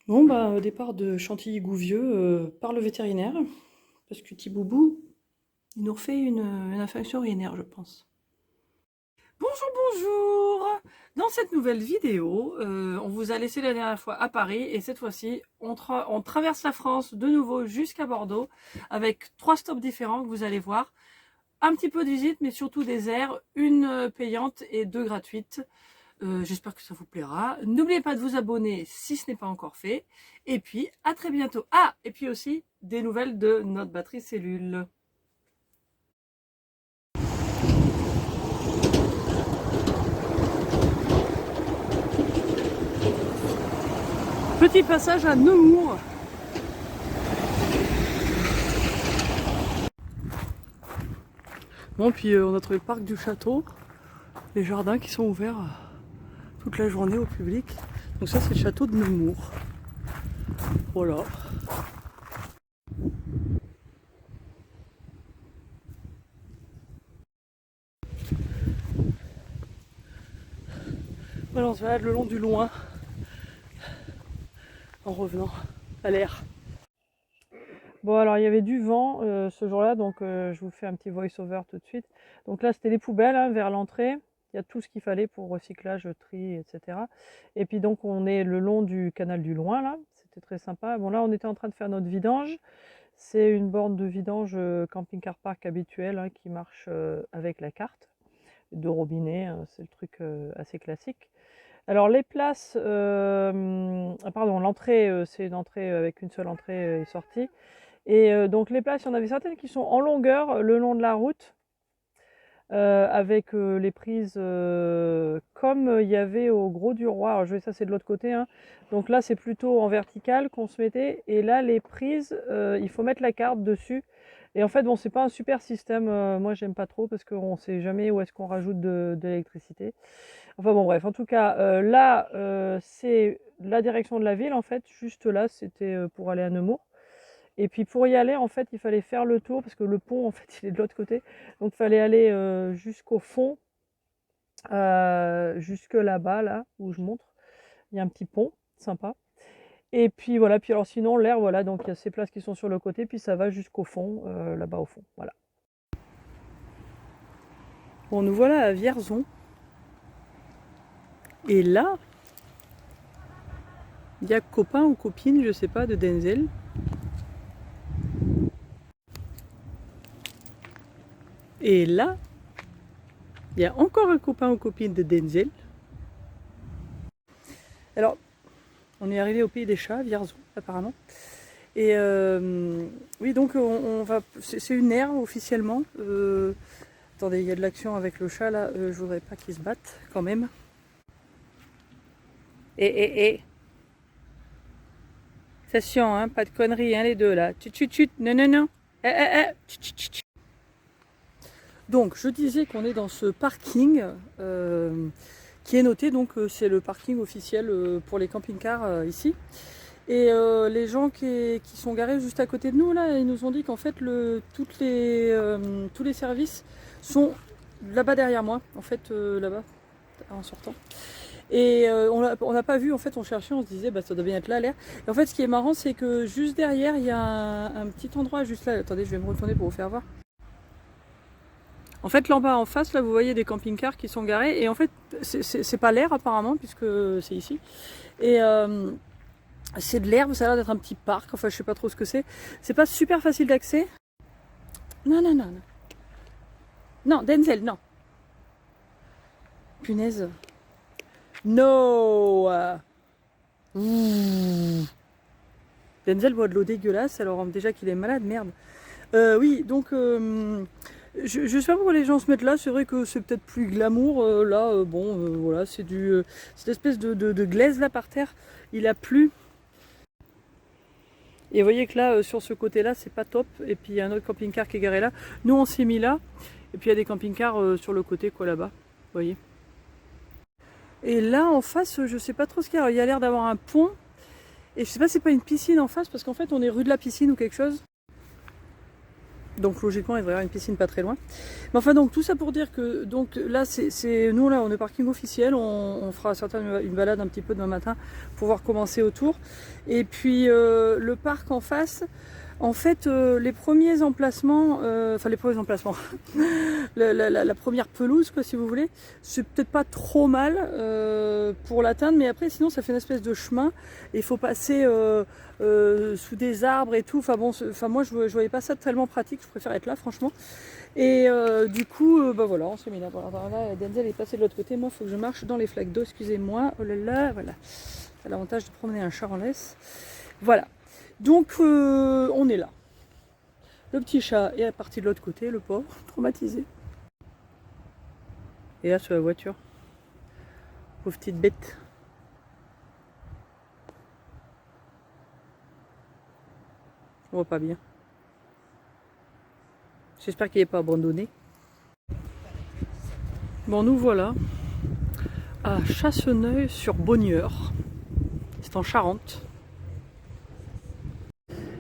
Bon, bah, au départ de Chantilly-Gouvieux par le vétérinaire, parce que petit boubou, il nous refait une infection urinaire, je pense. Bonjour, bonjour! Dans cette nouvelle vidéo, on vous a laissé la dernière fois à Paris, et cette fois-ci, on traverse la France de nouveau jusqu'à Bordeaux, avec 3 stops différents que vous allez voir. Un petit peu de visite, mais surtout des aires, une payante et 2 gratuites. J'espère que ça vous plaira. N'oubliez pas de vous abonner si ce n'est pas encore fait. Et puis, à très bientôt. Ah, et puis aussi, des nouvelles de notre batterie cellule. Petit passage à Nemours. Bon, puis on a trouvé le parc du château. Les jardins qui sont ouverts toute la journée au public. Donc ça, c'est le château de Nemours. Voilà. Voilà, on se balade le long du Loing en revenant à l'air. Bon, alors il y avait du vent ce jour-là, donc je vous fais un petit voice-over tout de suite. Donc là, c'était les poubelles hein, vers l'entrée. Il y a tout ce qu'il fallait pour recyclage, tri, etc. Et puis donc on est le long du canal du Loing, là. C'était très sympa. Bon, là, on était en train de faire notre vidange. C'est une borne de vidange camping-car park habituelle hein, qui marche avec la carte de robinet. Hein, c'est le truc assez classique. Alors les places, pardon, l'entrée, c'est une entrée avec une seule entrée et sortie. Et donc les places, il y en avait certaines qui sont en longueur le long de la route, avec les prises comme il y avait au Gros du Roi. Alors ça c'est de l'autre côté, hein. Donc là c'est plutôt en vertical qu'on se mettait. Et là les prises, il faut mettre la carte dessus. Et en fait bon c'est pas un super système, moi j'aime pas trop parce qu'on sait jamais où est-ce qu'on rajoute de l'électricité. Enfin bon bref, en tout cas là c'est la direction de la ville en fait, juste là c'était pour aller à Nemours. Et puis pour y aller, en fait, il fallait faire le tour parce que le pont, en fait, il est de l'autre côté. Donc il fallait aller jusqu'au fond, jusque là-bas, là où je montre. Il y a un petit pont, sympa. Et puis voilà, puis alors sinon l'air, voilà, donc il y a ces places qui sont sur le côté, puis ça va jusqu'au fond, là-bas au fond. Voilà. Bon, nous voilà à Vierzon. Et là, il y a copain ou copine, je sais pas, de Denzel. Et là, il y a encore un copain ou copine de Denzel. Alors, on est arrivé au pays des chats, Vierzon, apparemment. Et oui, donc on va. C'est une aire officiellement. Attendez, il y a de l'action avec le chat là. Je voudrais pas qu'il se batte quand même. Et. Attention, hein, pas de conneries, hein, les deux là. Chut, chut, chut. Non, non, non. Chut, chut, chut. Donc, je disais qu'on est dans ce parking qui est noté. Donc, c'est le parking officiel pour les camping-cars ici. Et les gens qui sont garés juste à côté de nous, là, ils nous ont dit qu'en fait, tous les services sont là-bas derrière moi, en fait, là-bas, en sortant. Et on n'a pas vu, en fait, on cherchait, on se disait, bah, ça doit bien être là, l'air. Et en fait, ce qui est marrant, c'est que juste derrière, il y a un petit endroit, juste là. Attendez, je vais me retourner pour vous faire voir. En fait, là en bas, en face, là, vous voyez des camping-cars qui sont garés. Et en fait, c'est pas l'air, apparemment, puisque c'est ici. Et c'est de l'herbe, ça a l'air d'être un petit parc, enfin je sais pas trop ce que c'est. C'est pas super facile d'accès. Non, non, non, non. Non, Denzel, non. Punaise. No. Denzel boit de l'eau dégueulasse, alors déjà qu'il est malade, merde. Oui, donc je sais pas pourquoi les gens se mettent là, c'est vrai que c'est peut-être plus glamour. Là, bon, voilà, c'est cette espèce de glaise là par terre. Il a plu. Et vous voyez que là, sur ce côté-là, c'est pas top. Et puis il y a un autre camping-car qui est garé là. Nous, on s'est mis là. Et puis il y a des camping-cars sur le côté, quoi, là-bas. Vous voyez. Et là, en face, je sais pas trop ce qu'il y a. Il y a l'air d'avoir un pont. Et je sais pas si c'est pas une piscine en face, parce qu'en fait, on est rue de la piscine ou quelque chose. Donc logiquement, il devrait y avoir une piscine pas très loin. Mais enfin, donc tout ça pour dire que donc là, nous là, on est parking officiel. On fera certainement une balade un petit peu demain matin pour pouvoir commencer autour. Et puis le parc en face. En fait, les premiers emplacements, la première pelouse, quoi, si vous voulez, c'est peut-être pas trop mal pour l'atteindre, mais après, sinon, ça fait une espèce de chemin. Et il faut passer sous des arbres et tout. Enfin bon, moi, je voyais pas ça tellement pratique. Je préfère être là, franchement. Et du coup, bah voilà, on s'est mis là. Voilà, là, Denzel est passé de l'autre côté. Moi, il faut que je marche dans les flaques d'eau. Excusez-moi. Oh là là, voilà. C'est l'avantage de promener un chat en laisse. Voilà. Donc on est là. Le petit chat est parti de l'autre côté, le pauvre, traumatisé. Et là sur la voiture, pauvre petite bête. On voit pas bien. J'espère qu'il n'est pas abandonné. Bon, nous voilà à Chasseneuil-sur-Bonnieure. C'est en Charente.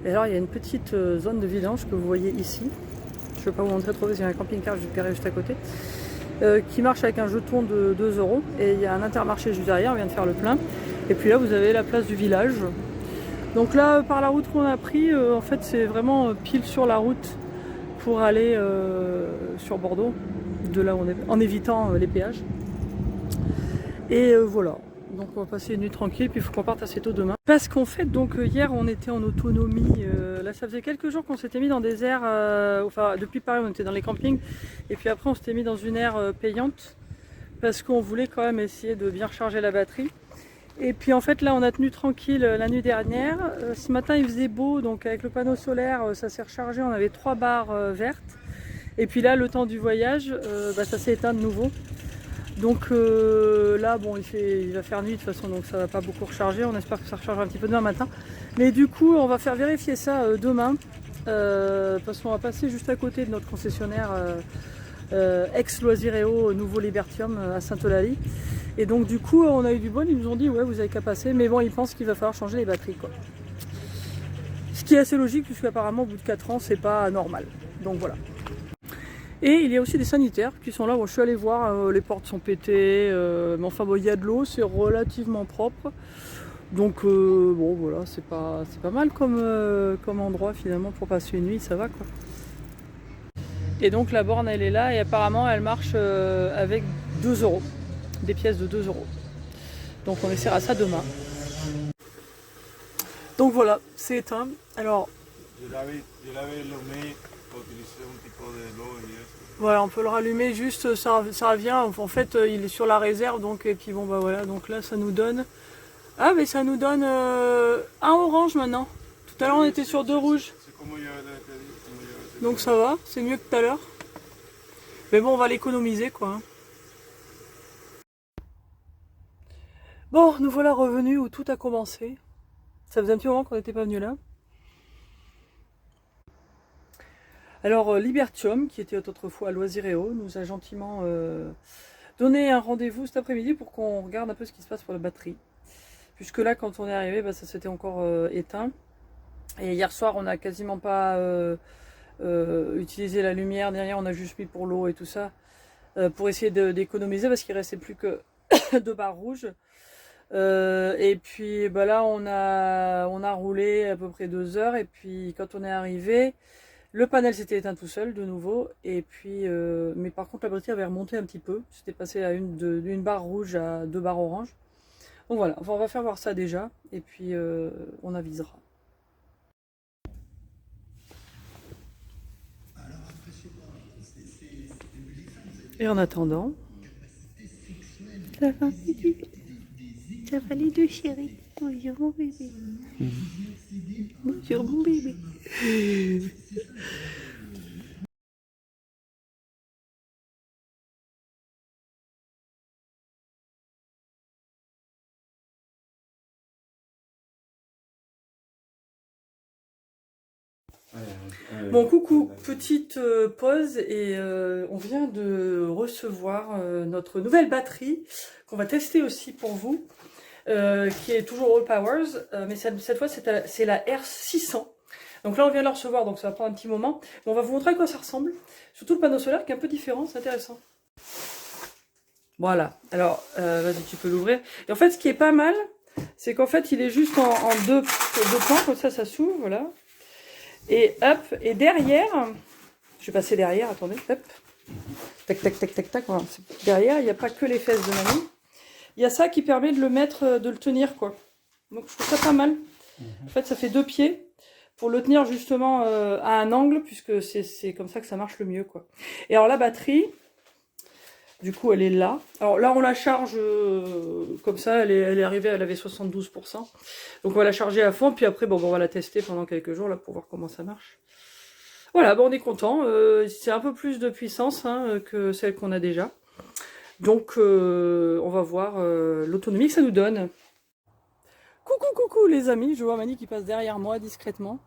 Et alors il y a une petite zone de vidange que vous voyez ici. Je ne vais pas vous montrer trop parce qu'il y a un camping-car juste à côté. Qui marche avec un jeton de 2 € et il y a un intermarché juste derrière, on vient de faire le plein. Et puis là vous avez la place du village. Donc là par la route qu'on a pris, en fait c'est vraiment pile sur la route pour aller sur Bordeaux, de là où on est, en évitant les péages. Et voilà. Donc on va passer une nuit tranquille, puis il faut qu'on parte assez tôt demain. Parce qu'en fait, donc hier on était en autonomie, là ça faisait quelques jours qu'on s'était mis dans des aires, enfin depuis Paris on était dans les campings, et puis après on s'était mis dans une aire payante, parce qu'on voulait quand même essayer de bien recharger la batterie. Et puis en fait là on a tenu tranquille la nuit dernière, ce matin il faisait beau, donc avec le panneau solaire ça s'est rechargé, on avait 3 barres vertes, et puis là le temps du voyage, ça s'est éteint de nouveau. Donc là, bon, il va faire nuit de toute façon, donc ça va pas beaucoup recharger. On espère que ça rechargera un petit peu demain matin. Mais du coup, on va faire vérifier ça demain, parce qu'on va passer juste à côté de notre concessionnaire ex-Loisiréo, nouveau Libertium à Sainte-Eulalie. Et donc du coup, on a eu du bol, ils nous ont dit ouais, vous avez qu'à passer, mais bon, ils pensent qu'il va falloir changer les batteries, quoi. Ce qui est assez logique, puisque apparemment au bout de 4 ans, c'est pas normal. Donc voilà. Et il y a aussi des sanitaires qui sont là. Bon, je suis allée voir, les portes sont pétées, mais enfin bon, il y a de l'eau, c'est relativement propre. Donc bon voilà, c'est pas mal comme endroit finalement pour passer une nuit, ça va quoi. Et donc la borne elle est là et apparemment elle marche avec 2 €, des pièces de 2 €. Donc on essaiera ça demain. Donc voilà, c'est éteint. Alors voilà, on peut le rallumer juste, ça revient, en fait il est sur la réserve, donc et puis bon bah voilà, donc là ça nous donne, ah mais ça nous donne un orange maintenant. Tout à l'heure on était sur 2 rouges. Donc ça va, c'est mieux que tout à l'heure. Mais bon, on va l'économiser quoi. Bon, nous voilà revenus où tout a commencé. Ça faisait un petit moment qu'on n'était pas venu là. Alors Libertium, qui était autrefois à Loisiréo, nous a gentiment donné un rendez-vous cet après-midi pour qu'on regarde un peu ce qui se passe pour la batterie. Puisque là, quand on est arrivé, ça s'était encore éteint. Et hier soir, on n'a quasiment pas utilisé la lumière. Derrière, on a juste mis pour l'eau et tout ça, pour essayer d'économiser, parce qu'il restait plus que 2 barres rouges. Et puis là, on a roulé à peu près 2 heures. Et puis quand on est arrivé, le panel s'était éteint tout seul de nouveau. Et puis, mais par contre, la batterie avait remonté un petit peu. C'était passé d'une barre rouge à 2 barres orange. Donc voilà, enfin, on va faire voir ça déjà. Et puis, on avisera. Et en attendant, ça va les deux chéris. Bonjour mon bébé. Bonjour mon bébé. Bon coucou, petite pause et on vient de recevoir notre nouvelle batterie qu'on va tester aussi pour vous, qui est toujours All Powers, mais cette fois c'est la R600. Donc là on vient de le recevoir, donc ça va prendre un petit moment. Mais on va vous montrer à quoi ça ressemble. Surtout le panneau solaire qui est un peu différent, c'est intéressant. Voilà, alors vas-y tu peux l'ouvrir. Et en fait ce qui est pas mal, c'est qu'en fait il est juste en deux points, comme ça s'ouvre, voilà. Et hop, et derrière, je vais passer derrière, attendez, hop. Tac, tac, tac, tac, tac, voilà. Derrière, il n'y a pas que les fesses de mamie. Il y a ça qui permet de le mettre, de le tenir, quoi. Donc je trouve ça pas mal. En fait, ça fait 2 pieds pour le tenir justement à un angle, puisque c'est comme ça que ça marche le mieux, quoi. Et alors la batterie, du coup, elle est là. Alors là, on la charge comme ça, elle est arrivée, elle avait 72%. Donc on va la charger à fond, puis après, bon, on va la tester pendant quelques jours là pour voir comment ça marche. Voilà, bon, on est content. C'est un peu plus de puissance que celle qu'on a déjà. Donc, on va voir l'autonomie que ça nous donne. Coucou, coucou les amis, je vois Mani qui passe derrière moi discrètement.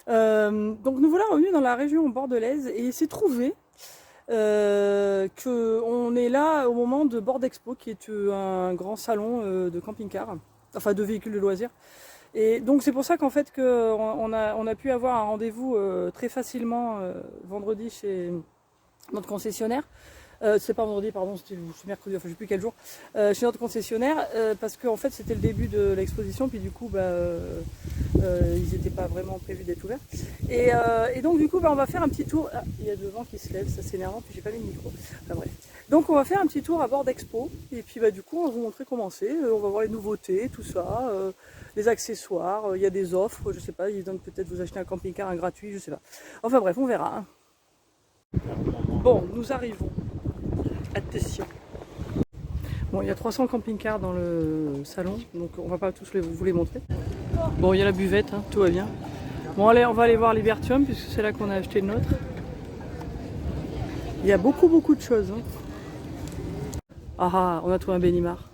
Donc nous voilà revenus dans la région bordelaise et il s'est trouvé qu'on est là au moment de Bord Expo, qui est un grand salon de camping-car, enfin de véhicules de loisirs. Et donc c'est pour ça qu'en fait on a pu avoir un rendez-vous très facilement vendredi chez notre concessionnaire. C'est pas vendredi, pardon, c'était mercredi, enfin je sais plus quel jour, chez notre concessionnaire, parce qu'en fait c'était le début de l'exposition, puis du coup ils n'étaient pas vraiment prévus d'être ouverts. Et donc du coup on va faire un petit tour. Ah, il y a le vent qui se lève, ça c'est énervant, puis j'ai pas mis le micro. Enfin bref. Donc on va faire un petit tour à Bord Expo, et puis du coup on va vous montrer comment c'est, on va voir les nouveautés, tout ça, les accessoires, il y a des offres, je sais pas, ils donnent peut-être vous acheter un camping-car, un gratuit, je sais pas. Enfin bref, on verra. Bon, nous arrivons. Attention. Bon, il y a 300 camping-cars dans le salon, donc on va pas tous vous les montrer. Bon, il y a la buvette, tout va bien. Bon, allez, on va aller voir Libertium, puisque c'est là qu'on a acheté le nôtre. Il y a beaucoup de choses. Ah, on a trouvé un Bénimar.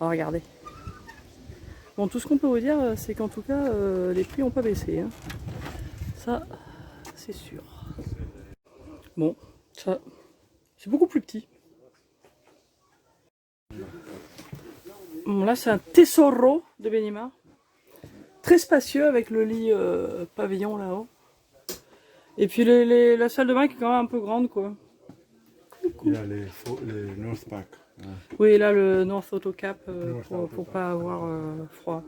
Oh, regardez. Bon, tout ce qu'on peut vous dire, c'est qu'en tout cas, les prix n'ont pas baissé. Ça, c'est sûr. Bon, ça, c'est beaucoup plus petit. Bon, là, c'est un Tesoro de Bénimar. Très spacieux avec le lit pavillon là-haut. Et puis la salle de bain qui est quand même un peu grande, quoi. Il y a les North Pack. Ouais. Oui, là le North Auto Cap pour pas avoir froid.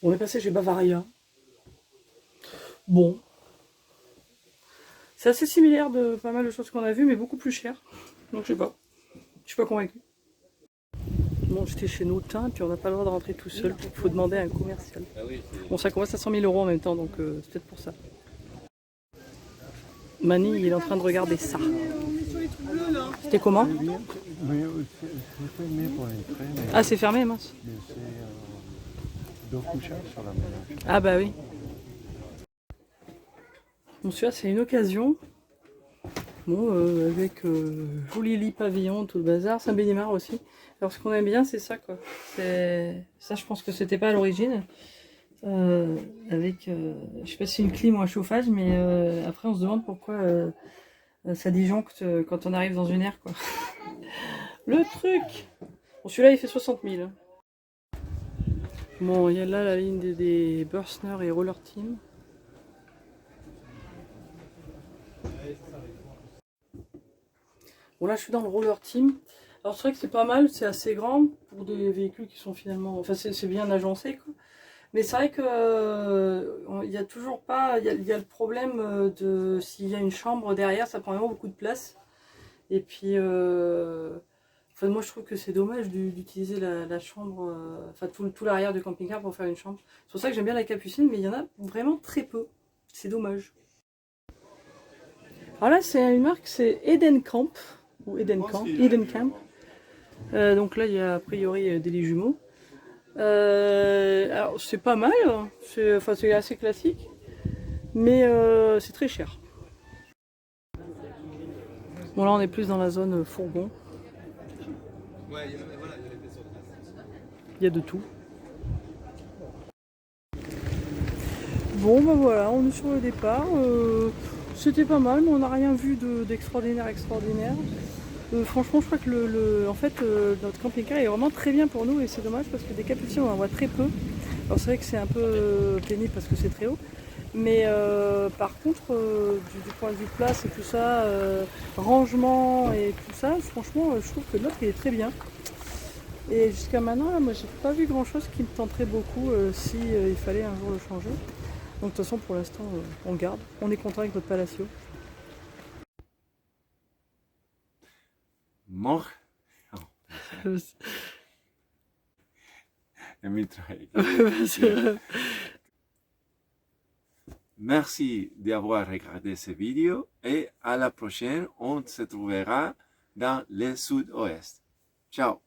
On est passé chez Bavaria. Bon. C'est assez similaire de pas mal de choses qu'on a vues, mais beaucoup plus cher. Donc je sais pas. Je suis pas convaincue. Bon, j'étais chez Nautin, puis on n'a pas le droit de rentrer tout seul. Il faut demander à un commercial. Bon, ça commence à 100 000 € en même temps, donc c'est peut-être pour ça. Mani, il est en train de regarder ça. C'était comment? Ah, c'est fermé, mince. Ah bah oui. Bon, celui-là, c'est une occasion. Bon, avec joli lit pavillon, tout le bazar. C'est un Bénimar aussi. Alors, ce qu'on aime bien, c'est ça, quoi. Ça, je pense que c'était pas à l'origine. Avec, je sais pas si c'est une clim ou un chauffage, mais après, on se demande pourquoi ça disjoncte quand on arrive dans une aire, quoi. Le truc. Bon, celui-là, il fait 60 000. Bon, il y a là la ligne des Bursner et Roller Team. Bon, là, je suis dans le Roller Team. Alors, c'est vrai que c'est pas mal, c'est assez grand pour des véhicules qui sont finalement... Enfin, c'est bien agencé, quoi. Mais c'est vrai que il y a toujours pas... Il y a le problème de... S'il y a une chambre derrière, ça prend vraiment beaucoup de place. Et puis... Enfin, moi, je trouve que c'est dommage d'utiliser la chambre... Enfin, tout l'arrière du camping-car pour faire une chambre. C'est pour ça que j'aime bien la Capucine, mais il y en a vraiment très peu. C'est dommage. Alors là, c'est une marque, c'est Edencamp. Ou Edencamp. Donc là, il y a a priori des lits jumeaux. Alors c'est pas mal, c'est assez classique, mais c'est très cher. Bon, là on est plus dans la zone fourgon. Il y a de tout. Bon ben voilà, on est sur le départ. C'était pas mal, mais on n'a rien vu d'extraordinaire. Franchement, je crois que en fait, notre camping-car est vraiment très bien pour nous, et c'est dommage parce que des Capucines on en voit très peu. Alors c'est vrai que c'est un peu pénible parce que c'est très haut. Mais par contre, du point de vue place et tout ça, rangement et tout ça, franchement, je trouve que l'autre il est très bien. Et jusqu'à maintenant, là, moi j'ai pas vu grand chose qui me tenterait beaucoup si il fallait un jour le changer. Donc de toute façon, pour l'instant, on garde. On est content avec notre Palacio. Mor. Oh, Merci d'avoir regardé cette vidéo et à la prochaine, on se trouvera dans le sud-ouest. Ciao.